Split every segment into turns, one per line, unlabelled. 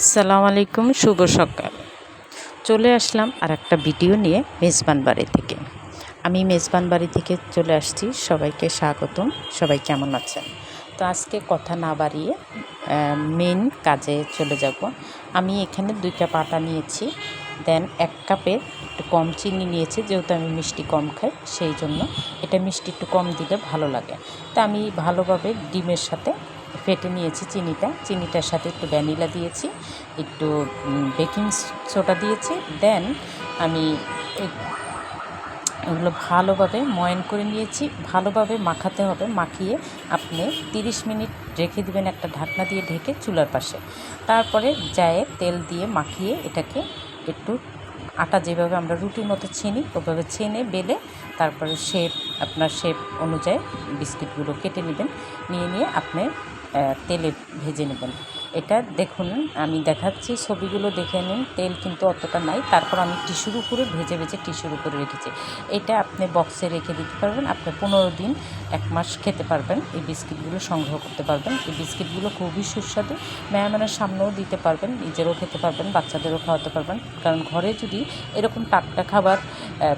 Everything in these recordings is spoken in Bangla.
আসসালামু আলাইকুম, শুভ সকাল। চলে আসলাম আর একটা ভিডিও নিয়ে মেজবান বাড়ি থেকে। আমি মেজবান বাড়ি থেকে চলে আসছি। সবাইকে স্বাগতম। সবাই কেমন আছেন? তো আজকে কথা না বাড়িয়ে মেন কাজে চলে যাব। আমি এখানে 2 কাপ আটা নিয়েছি, দেন 1 কাপের একটু কম চিনি নিয়েছি, যেহেতু আমি মিষ্টি কম খাই সেই জন্য এটা মিষ্টি একটু কম দিলে ভালো লাগে। তা আমি ভালোভাবে ডিমের সাথে ফেটে নিয়েছি চিনিটার সাথে একটু ভ্যানিলা দিয়েছি, একটু বেকিং সোডা দিয়েছি। দেন আমি এগুলো ভালোভাবে ময়ান করে নিয়েছি। ভালোভাবে মাখাতে হবে, মাখিয়ে আপনি 30 মিনিট রেখে দিবেন একটা ঢাকনা দিয়ে ঢেকে চুলার পাশে। তারপরে তেল দিয়ে মাখিয়ে এটাকে একটু আটা যেভাবে আমরা রুটির মতো ছিনি ওভাবে ছেনে বেলে তারপরে আপনার শেপ অনুযায়ী বিস্কিটগুলো কেটে নেবেন। নিয়ে আপনি তেলে ভেজে নেবেন। এটা দেখুন, আমি দেখাচ্ছি, ছবিগুলো দেখে নিন। তেল কিন্তু অতটা নাই। তারপর আমি টিস্যুর উপরে ভেজে টিস্যুর উপরে রেখেছি। এটা আপনি বক্সে রেখে দিতে পারবেন। আপনি 15 দিন 1 মাস খেতে পারবেন। এই বিস্কিটগুলো সংগ্রহ করতে পারবেন। এই বিস্কিটগুলো খুবই সুস্বাদু। মেহমানের সামনেও দিতে পারবেন, নিজেরও খেতে পারবেন, বাচ্চাদেরও খাওয়াতে পারবেন। কারণ ঘরে যদি এরকম টাটকা খাবার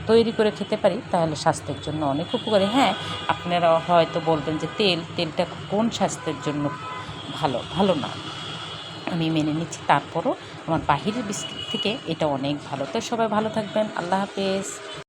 তৈরি করে খেতে পারি তাহলে স্বাস্থ্যের জন্য অনেক উপকারী। হ্যাঁ, আপনারা হয়তো বলবেন যে তেলটা কোন স্বাস্থ্যের জন্য ভালো না। আমি মেনে নিচ্ছি, তারপরও আমার বাহিরের বিস্কিট থেকে এটা অনেক ভালো। তো সবাই ভালো থাকবেন। আল্লাহ হাফেজ।